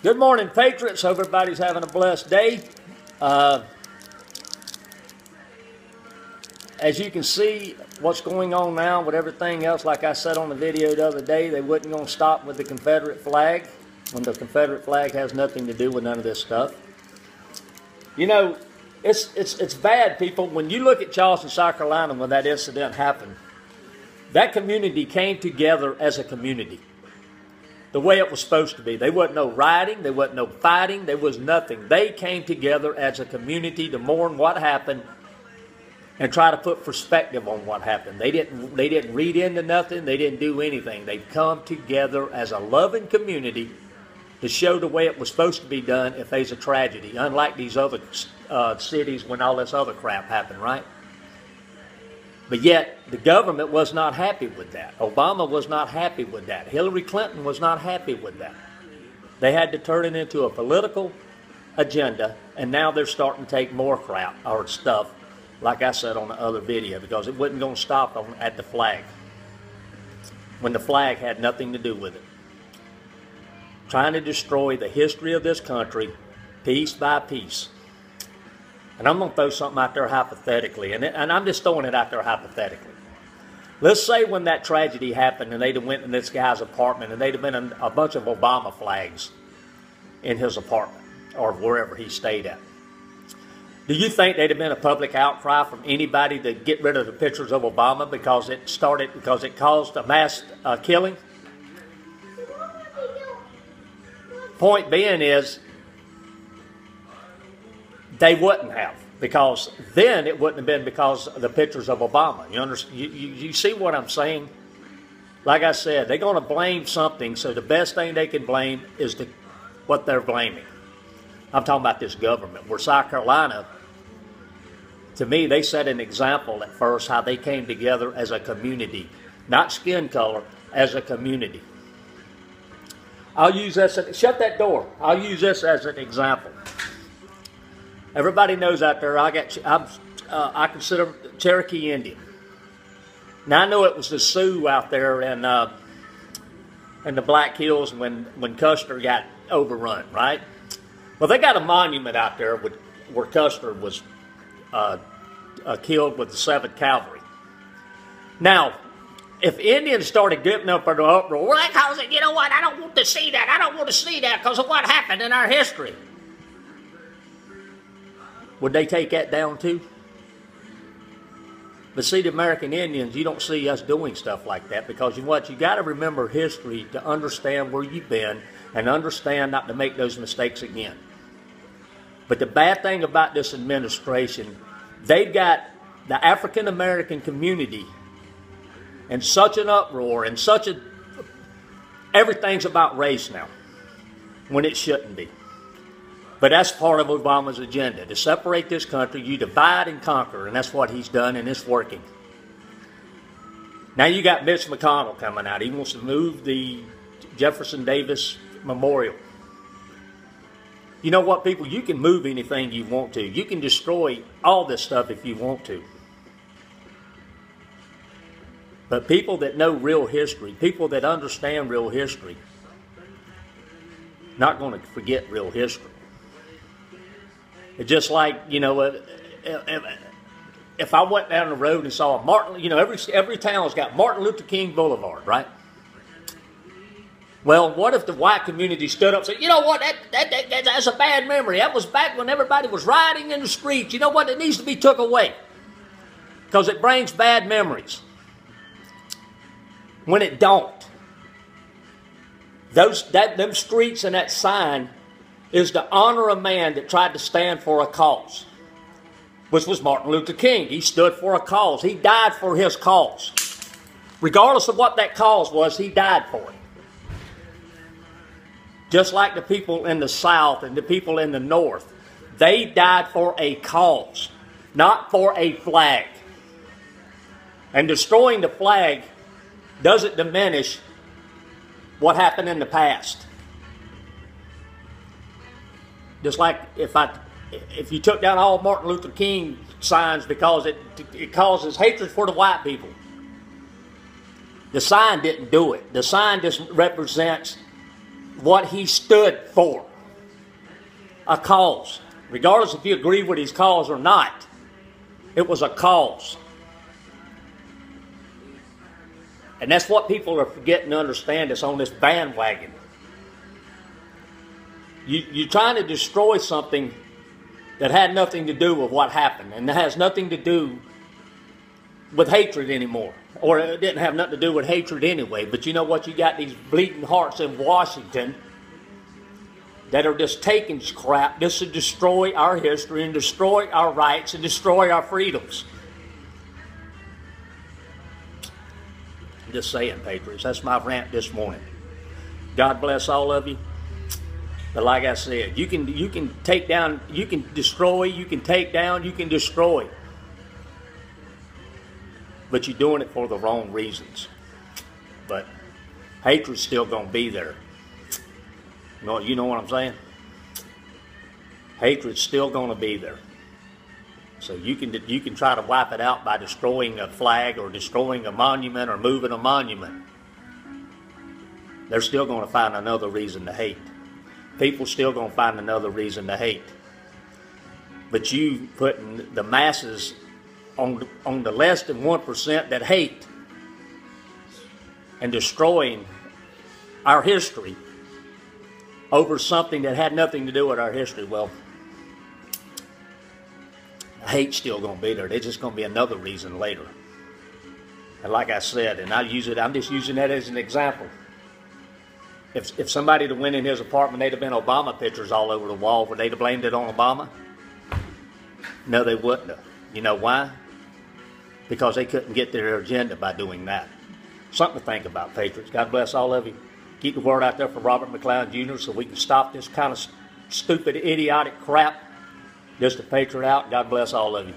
Good morning, patriots. Hope everybody's having a blessed day. As you can see, what's going on now with everything else, like I said on the video the other day, they wasn't going to stop with the Confederate flag, when the Confederate flag has nothing to do with none of this stuff. You know, it's bad, people. When you look at Charleston, South Carolina, when that incident happened, that community came together as a community. The way it was supposed to be. There wasn't no rioting, there wasn't no fighting, there was nothing. They came together as a community to mourn what happened and try to put perspective on what happened. They didn't read into nothing, they didn't do anything. They've come together as a loving community to show the way it was supposed to be done if there's a tragedy, unlike these other cities when all this other crap happened, right? But yet, the government was not happy with that. Obama was not happy with that. Hillary Clinton was not happy with that. They had to turn it into a political agenda, and now they're starting to take more crap or stuff, like I said on the other video, because it wasn't going to stop at the flag, when the flag had nothing to do with it. Trying to destroy the history of this country piece by piece. And I'm going to throw something out there hypothetically, and I'm just throwing it out there hypothetically. Let's say when that tragedy happened and they'd have went in this guy's apartment and they'd have been a bunch of Obama flags in his apartment or wherever he stayed at. Do you think there'd have been a public outcry from anybody to get rid of the pictures of Obama because it caused a mass killing? Point being is, they wouldn't have, because then it wouldn't have been because of the pictures of Obama. You see what I'm saying? Like I said, they're going to blame something, so the best thing they can blame is what they're blaming. I'm talking about this government, where South Carolina, to me, they set an example at first how they came together as a community, not skin color, as a community. I'll use this, shut that door. I'll use this as an example. Everybody knows out there, I consider Cherokee Indian. Now I know it was the Sioux out there in the Black Hills when Custer got overrun, right? Well, they got a monument out there where Custer was killed with the 7th Cavalry. Now, if Indians started getting up in the uproar, well, that causes it, you know what, I don't want to see that. I don't want to see that because of what happened in our history. Would they take that down too? But see, the American Indians, you don't see us doing stuff like that, because you know what? You got to remember history to understand where you've been and understand not to make those mistakes again. But the bad thing about this administration, they've got the African American community in such an uproar and everything's about race now, when it shouldn't be. But that's part of Obama's agenda, to separate this country. You divide and conquer, and that's what he's done, and it's working. Now you got Mitch McConnell coming out. He wants to move the Jefferson Davis Memorial. You know what, people? You can move anything you want to. You can destroy all this stuff if you want to. But people that know real history, people that understand real history, not going to forget real history. It's just like, you know, if I went down the road and saw Martin, you know, every town's got Martin Luther King Boulevard, right? Well, what if the white community stood up and said, you know what, that's a bad memory. That was back when everybody was rioting in the streets. You know what, it needs to be took away because it brings bad memories. When it don't. Them streets and that sign is to honor a man that tried to stand for a cause, which was Martin Luther King. He stood for a cause. He died for his cause. Regardless of what that cause was, he died for it. Just like the people in the South and the people in the North, they died for a cause, not for a flag. And destroying the flag doesn't diminish what happened in the past. Just like if you took down all Martin Luther King signs because it causes hatred for the white people. The sign didn't do it. The sign just represents what he stood for. a cause. Regardless if you agree with his cause or not, it was a cause. And that's what people are forgetting to understand that's on this bandwagon. You're trying to destroy something that had nothing to do with what happened, and that has nothing to do with hatred anymore. Or it didn't have nothing to do with hatred anyway. But you know what? You got these bleeding hearts in Washington that are just taking crap just to destroy our history and destroy our rights and destroy our freedoms. I'm just saying, patriots. That's my rant this morning. God bless all of you. But like I said, you can take down, you can destroy, you can take down, you can destroy. But you're doing it for the wrong reasons. But hatred's still going to be there. You know what I'm saying? Hatred's still going to be there. So you can try to wipe it out by destroying a flag or destroying a monument or moving a monument. They're still going to find another reason to hate. People still going to find another reason to hate. But you putting the masses on the less than 1% that hate and destroying our history over something that had nothing to do with our history, well, hate's still going to be there. There's just going to be another reason later. And like I said, and I'm just using that as an example. If somebody had went in his apartment, they'd have been Obama pictures all over the wall. Would they have blamed it on Obama? No, they wouldn't have. You know why? Because they couldn't get their agenda by doing that. Something to think about, patriots. God bless all of you. Keep the word out there for Robert McLeod Jr. so we can stop this kind of stupid, idiotic crap. Just a patriot out. God bless all of you.